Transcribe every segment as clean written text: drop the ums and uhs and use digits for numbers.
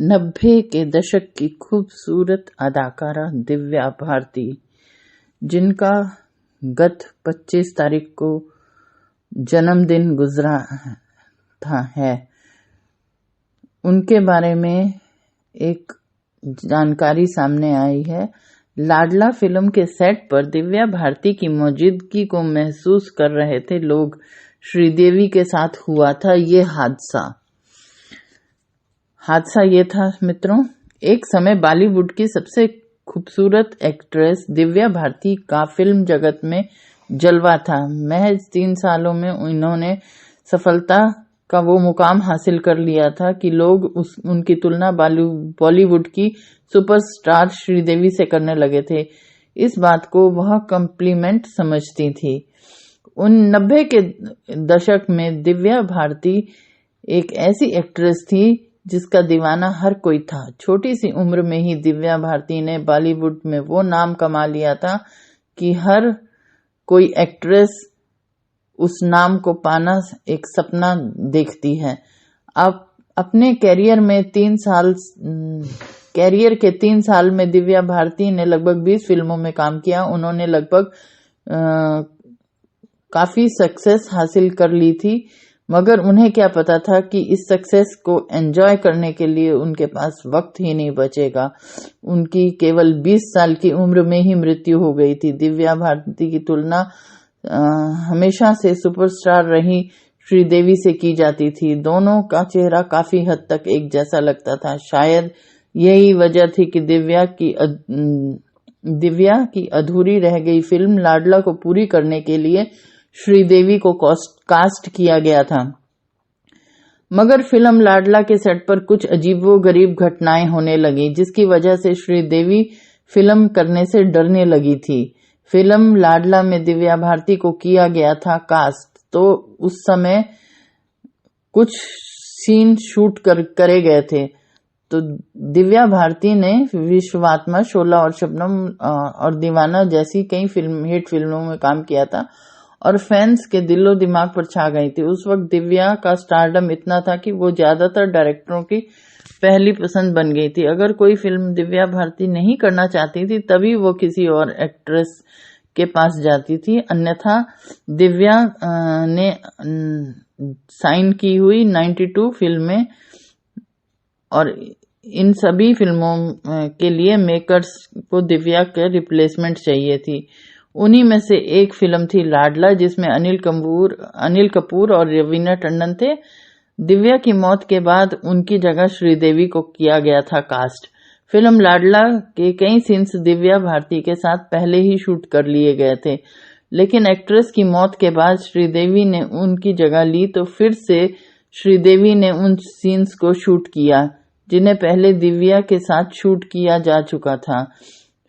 90 के दशक की खूबसूरत अदाकारा दिव्या भारती, जिनका गत 25 तारीख को जन्मदिन गुजरा है, उनके बारे में एक जानकारी सामने आई है। लाडला फिल्म के सेट पर दिव्या भारती की मौजूदगी को महसूस कर रहे थे लोग। श्रीदेवी के साथ हुआ था ये हादसा ये था मित्रों, एक समय बॉलीवुड की सबसे खूबसूरत एक्ट्रेस दिव्या भारती का फिल्म जगत में जलवा था। महज 3 सालों में इन्होंने सफलता का वो मुकाम हासिल कर लिया था कि लोग उनकी तुलना बॉलीवुड की सुपरस्टार श्रीदेवी से करने लगे थे। इस बात को वह कॉम्प्लीमेंट समझती थी। 90 के दशक में दिव्या भारती एक ऐसी एक्ट्रेस थी जिसका दीवाना हर कोई था। छोटी सी उम्र में ही दिव्या भारती ने बॉलीवुड में वो नाम कमा लिया था कि हर कोई एक्ट्रेस उस नाम को पाना एक सपना देखती है। अब अपने कैरियर के 3 साल में दिव्या भारती ने लगभग 20 फिल्मों में काम किया। उन्होंने लगभग काफी सक्सेस हासिल कर ली थी, मगर उन्हें क्या पता था कि इस सक्सेस को एंजॉय करने के लिए उनके पास वक्त ही नहीं बचेगा। उनकी केवल 20 साल की उम्र में ही मृत्यु हो गई थी। दिव्या भारती की तुलना हमेशा से सुपरस्टार रही श्रीदेवी से की जाती थी। दोनों का चेहरा काफी हद तक एक जैसा लगता था। शायद यही वजह थी कि दिव्या की अधूरी रह गई फिल्म लाडला को पूरी करने के लिए श्रीदेवी को कास्ट किया गया था। मगर फिल्म लाडला के सेट पर कुछ अजीबोगरीब घटनाएं होने लगी, जिसकी वजह से श्रीदेवी फिल्म करने से डरने लगी थी। फिल्म लाडला में दिव्या भारती को किया गया था कास्ट, तो उस समय कुछ सीन शूट करे गए थे। तो दिव्या भारती ने विश्वात्मा, शोला और शबनम और दीवाना जैसी कई हिट फिल्मों में काम किया था और फैंस के दिलो दिमाग पर छा गई थी। उस वक्त दिव्या का स्टारडम इतना था कि वो ज्यादातर डायरेक्टरों की पहली पसंद बन गई थी। अगर कोई फिल्म दिव्या भारती नहीं करना चाहती थी तभी वो किसी और एक्ट्रेस के पास जाती थी। अन्यथा दिव्या ने साइन की हुई 92 फिल्में और इन सभी फिल्मों के लिए मेकर्स को दिव्या के रिप्लेसमेंट चाहिए थी। उन्हीं में से एक फिल्म थी लाडला, जिसमें अनिल कपूर और रवीना टंडन थे। दिव्या की मौत के बाद उनकी जगह श्रीदेवी को किया गया था कास्ट। फिल्म लाडला के कई सीन्स दिव्या भारती के साथ पहले ही शूट कर लिए गए थे, लेकिन एक्ट्रेस की मौत के बाद श्रीदेवी ने उनकी जगह ली, तो फिर से श्रीदेवी ने उन सीन्स को शूट किया जिन्हें पहले दिव्या के साथ शूट किया जा चुका था।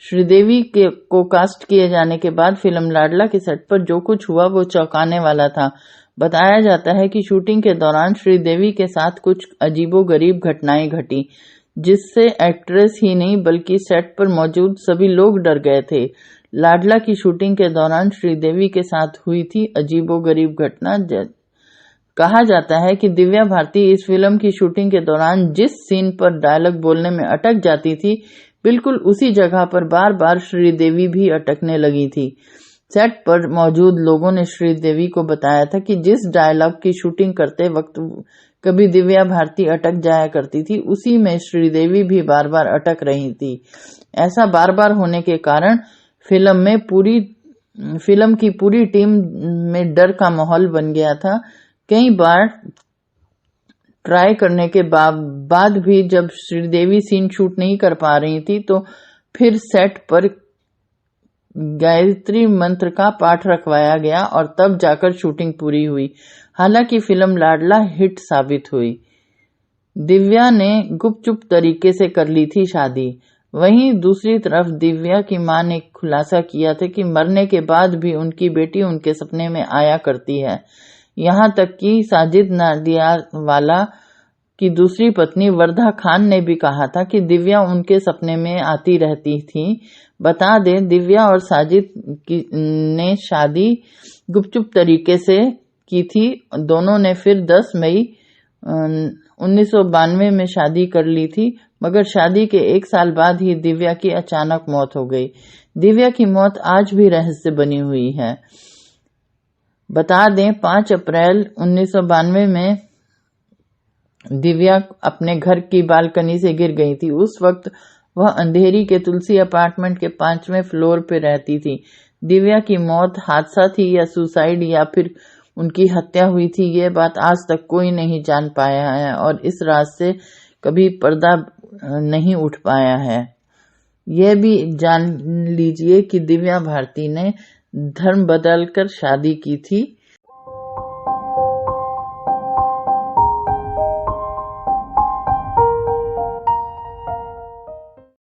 श्रीदेवी को कास्ट किए जाने के बाद फिल्म लाडला के सेट पर जो कुछ हुआ वो चौंकाने वाला था। बताया जाता है कि शूटिंग के दौरान श्रीदेवी के साथ कुछ अजीबोगरीब घटनाएं घटी, जिससे एक्ट्रेस ही नहीं बल्कि सेट पर मौजूद सभी लोग डर गए थे। लाडला की शूटिंग के दौरान श्रीदेवी के साथ हुई थी अजीबोगरीब घटना। कहा जाता है कि दिव्या भारती इस फिल्म की शूटिंग के दौरान जिस सीन पर डायलॉग बोलने में अटक जाती थी, बिल्कुल उसी जगह पर बार बार श्रीदेवी भी अटकने लगी थी। सेट पर मौजूद लोगों ने श्रीदेवी को बताया था कि जिस डायलॉग की शूटिंग करते वक्त कभी दिव्या भारती अटक जाया करती थी, उसी में श्रीदेवी भी बार बार अटक रही थी। ऐसा बार बार होने के कारण फिल्म की पूरी टीम में डर का माहौल बन गया था। कई बार ट्राई करने के बाद भी जब श्रीदेवी सीन शूट नहीं कर पा रही थी, तो फिर सेट पर गायत्री मंत्र का पाठ रखवाया गया और तब जाकर शूटिंग पूरी हुई। हालांकि फिल्म लाडला हिट साबित हुई। दिव्या ने गुपचुप तरीके से कर ली थी शादी। वहीं दूसरी तरफ दिव्या की मां ने खुलासा किया था कि मरने के बाद भी उनकी बेटी उनके सपने में आया करती है। यहाँ तक कि साजिद नाडियाडवाला की दूसरी पत्नी वर्धा खान ने भी कहा था कि दिव्या उनके सपने में आती रहती थी। बता दें, दिव्या और साजिद ने शादी गुपचुप तरीके से की थी। दोनों ने फिर 10 मई 1992 में शादी कर ली थी, मगर शादी के 1 साल बाद ही दिव्या की अचानक मौत हो गई। दिव्या की मौत आज भी रहस्य बनी हुई है। बता दें, 5 अप्रैल 1992 में दिव्या अपने घर की बालकनी से गिर गई थी। उस वक्त वह अंधेरी के तुलसी अपार्टमेंट के 5वें फ्लोर पर रहती थी। दिव्या की मौत हादसा थी या सुसाइड या फिर उनकी हत्या हुई थी, ये बात आज तक कोई नहीं जान पाया है और इस राज से कभी पर्दा नहीं उठ पाया है। यह भी जान लीजिए कि दिव्या भारती ने धर्म बदलकर शादी की थी।